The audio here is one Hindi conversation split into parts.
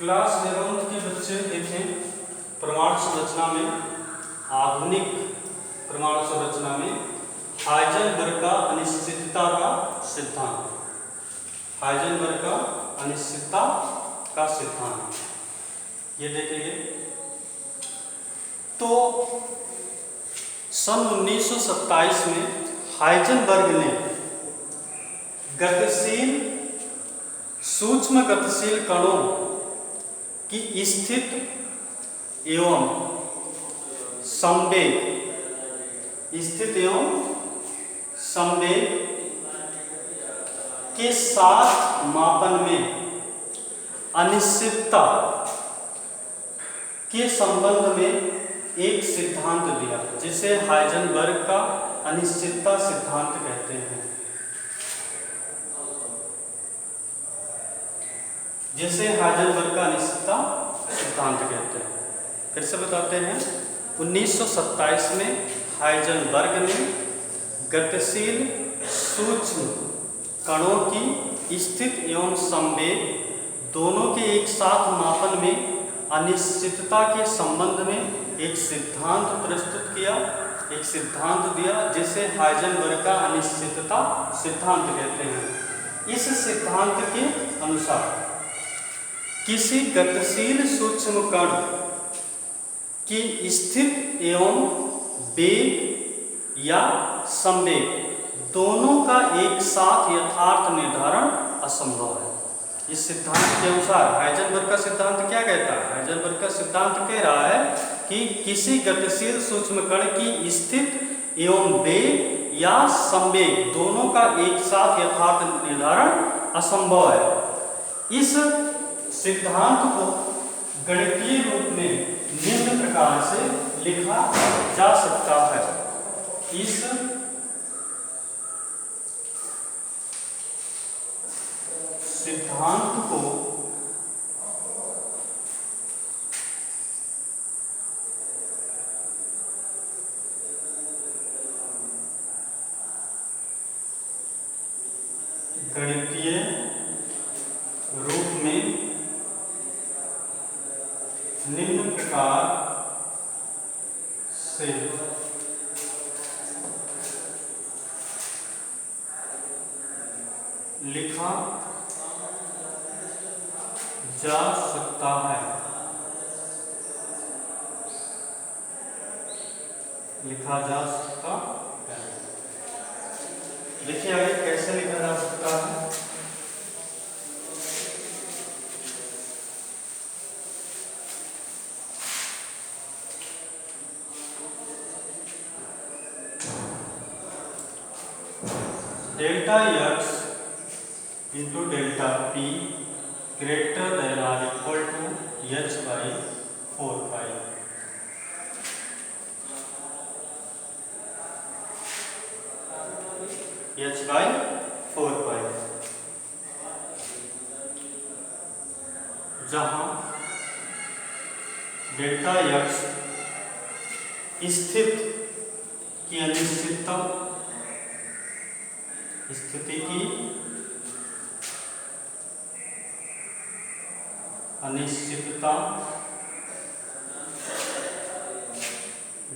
क्लास 11 के बच्चे देखें, प्रमाण संरचना में, आधुनिक प्रमाण संरचना में हाइजेनबर्ग का अनिश्चितता का सिद्धांत। हाइजेनबर्ग का अनिश्चितता का सिद्धांत ये देखेंगे। तो सन 1927 में हाइजेनबर्ग ने गतिशील सूक्ष्म गतिशील कणों की स्थिति एवं संवेग के साथ मापन में अनिश्चितता के संबंध में एक सिद्धांत दिया, जिसे हाइजेनबर्ग का अनिश्चितता सिद्धांत कहते हैं। जिसे हाइजेनबर्ग का अनिश्चितता सिद्धांत कहते हैं। फिर से बताते हैं, 1927 में हाइजेनबर्ग ने गतिशील सूक्ष्म कणों की स्थिति एवं संवेग दोनों के एक साथ मापन में अनिश्चितता के संबंध में एक सिद्धांत प्रस्तुत किया, एक सिद्धांत दिया, जिसे हाइजेनबर्ग का अनिश्चितता सिद्धांत कहते हैं। इस सिद्धांत के अनुसार किसी गतिशील सूक्ष्म कण की स्थिति एवं वेग या संवेग दोनों का एक साथ यथार्थ निर्धारण असंभव है। इस सिद्धांत के अनुसार हाइजेनबर्ग का सिद्धांत क्या कहता है? हाइजेनबर्ग का सिद्धांत कह रहा है कि किसी गतिशील सूक्ष्म कण की स्थिति एवं वेग या संवेग दोनों का एक साथ यथार्थ निर्धारण असंभव है। इस सिद्धांत को गणितीय रूप में निम्न प्रकार से लिखा जा सकता है। इस सिद्धांत को गणितीय रूप में निम्न प्रकार से लिखा जा सकता है। लिखा जा सकता है। देखिए आगे कैसे लिखा जा सकता है। Delta x into delta p greater than or equal to h by 4 pi. h by 4 pi, जहां डेल्टा x स्थिति की अनिश्चितता, स्थिति की अनिश्चितता,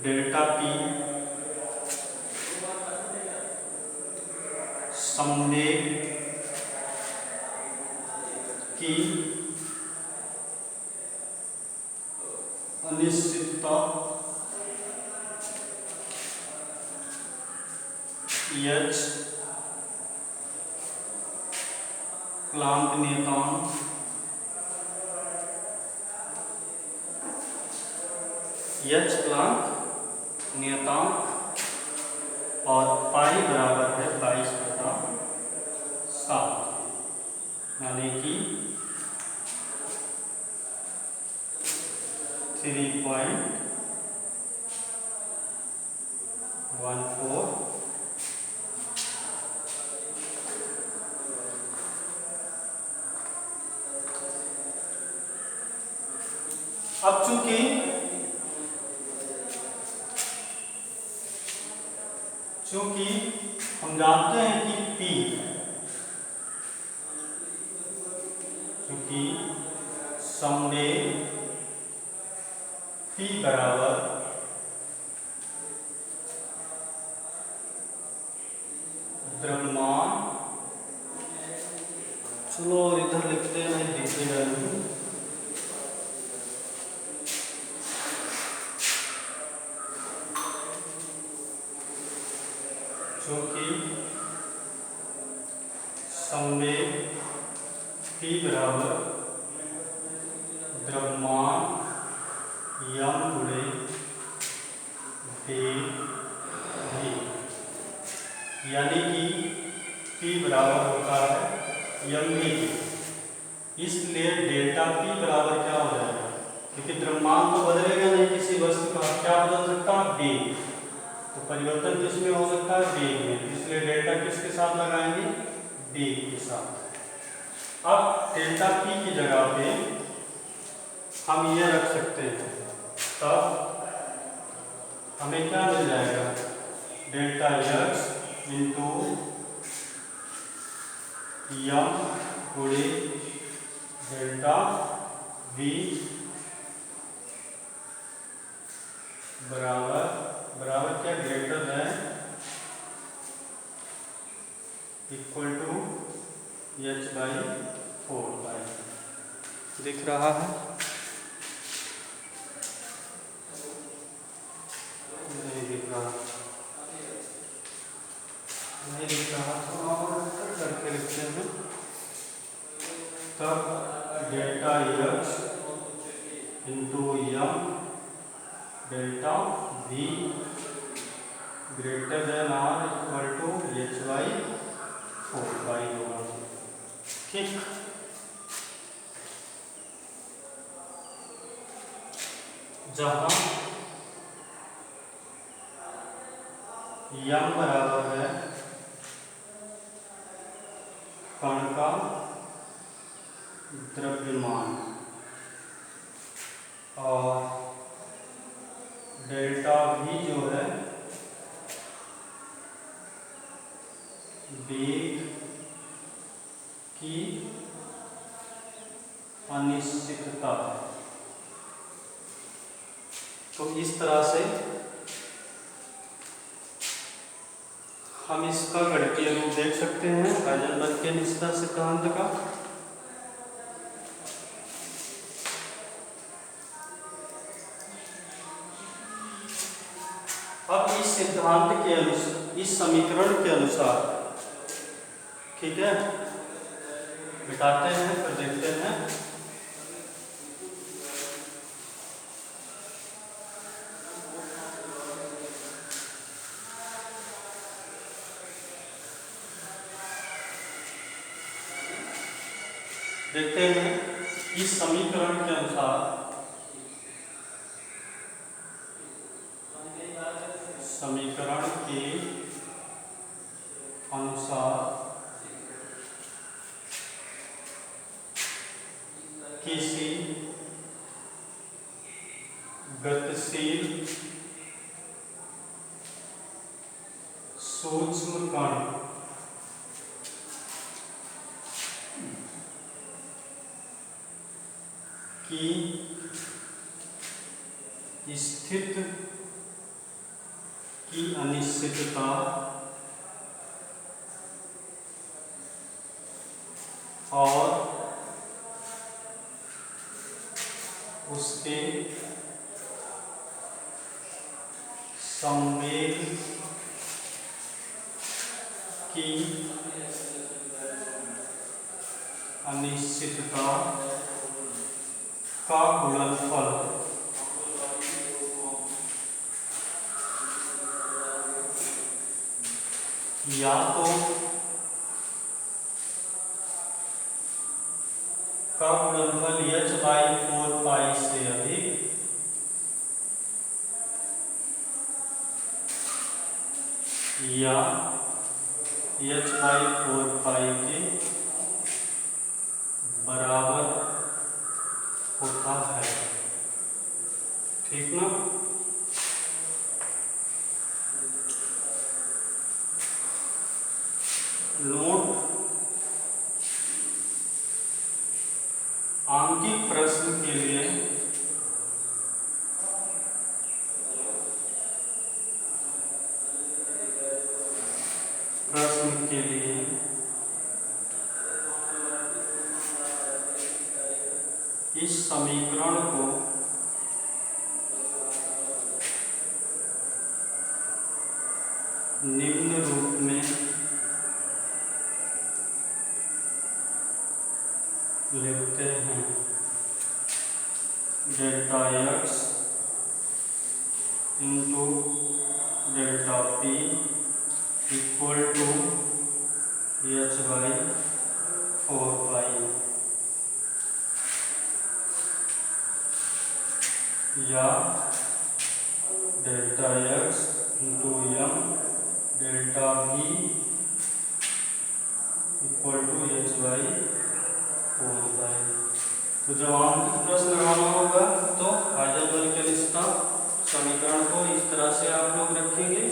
डेल्टा p संवेग की अनिश्चितता, h प्लांक नियतांक, h प्लांक नियतांक और पाई बराबर है 22/7, यानी कि 3.14। अब चूंकि हम जानते हैं कि P, चूंकि संवेग P बराबर द्रव्यमान, चलो और इधर लिखते हैं, दिखेगा नहीं, जो कि संवेग P बराबर द्रव्यमान यम गुणे वेग v, यानी कि P बराबर होता है यम v की। इसलिए डेल्टा P बराबर क्या हो जाएगा, क्योंकि द्रव्यमान तो बदलेगा नहीं किसी वस्तु का, क्या बदल सकता है, वेग। तो परिवर्तन किसमें हो सकता है, वेग में, इसलिए डेल्टा किसके साथ लगाएंगे, वेग के साथ। अब डेल्टा P की जगह पे हम ये रख सकते हैं, तब हमें क्या मिल जाएगा, डेल्टा x इंटू यम गुणे डेल्टा v बराबर क्या, greater than equal to h/4 दिख रहा है, नहीं दिख रहा, नहीं दिख रहा, तो और करके लिखते हैं, तब delta x into M delta v greater than or equal to h/4 होगा। ठीक, जहां यम बराबर है कण का द्रव्यमान और डेल्टा v जो है वेग की अनिश्चितता है। तो इस तरह से हम इसका गणितीय रूप देख सकते हैं हाइजेनबर्ग के अनिश्चितता सिद्धांत का। अब इस सिद्धांत के अनुसार, इस समीकरण के अनुसार, ठीक है, मिटाते हैं फिर देखते हैं। देखते हैं इस समीकरण के अनुसार, समीकरण के अनुसार किसी गतिशील सूक्ष्म कण की स्थिति की अनिश्चितता और उसके संवेग की अनिश्चितता का गुणनफल या तो का गुणनफल h/4 से अधिक या h/4 के बराबर होता है। ठीक ना, नोट, आंकिक प्रश्न सिस्टम के लिए इस समीकरण को निम्न रूप में लिखते हैं। Delta X into delta P equal to H by 4 pi, या delta X into M delta भी equal to H by 4 pi. तो जब आपको प्रश्न लगाना होगा तो हाइजेनबर्ग के अनिश्चितता समीकरण को इस तरह से आप लोग रखेंगे।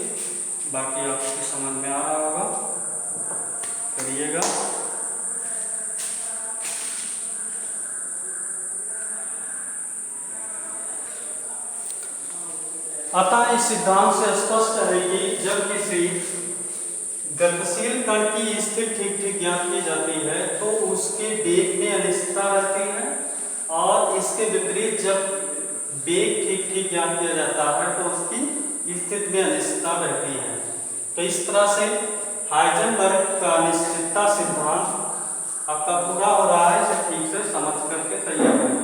बाकी आपको समझ में आ रहा होगा, करिएगा। अतः इस सिद्धांत से स्पष्ट है कि जब किसी गतिशील कण की स्थिति ठीक ठीक ज्ञात की जाती है तो उसके वेग में अनिश्चितता रहती है, और इसके विपरीत जब वेग ठीक ठीक ज्ञात किया जाता है तो उसकी स्थिति में अनिश्चितता रहती है। तो इस तरह से हाइजेनबर्ग का अनिश्चितता सिद्धांत आपका पूरा हो रहा है। इसे ठीक से समझ करके तैयार करिए।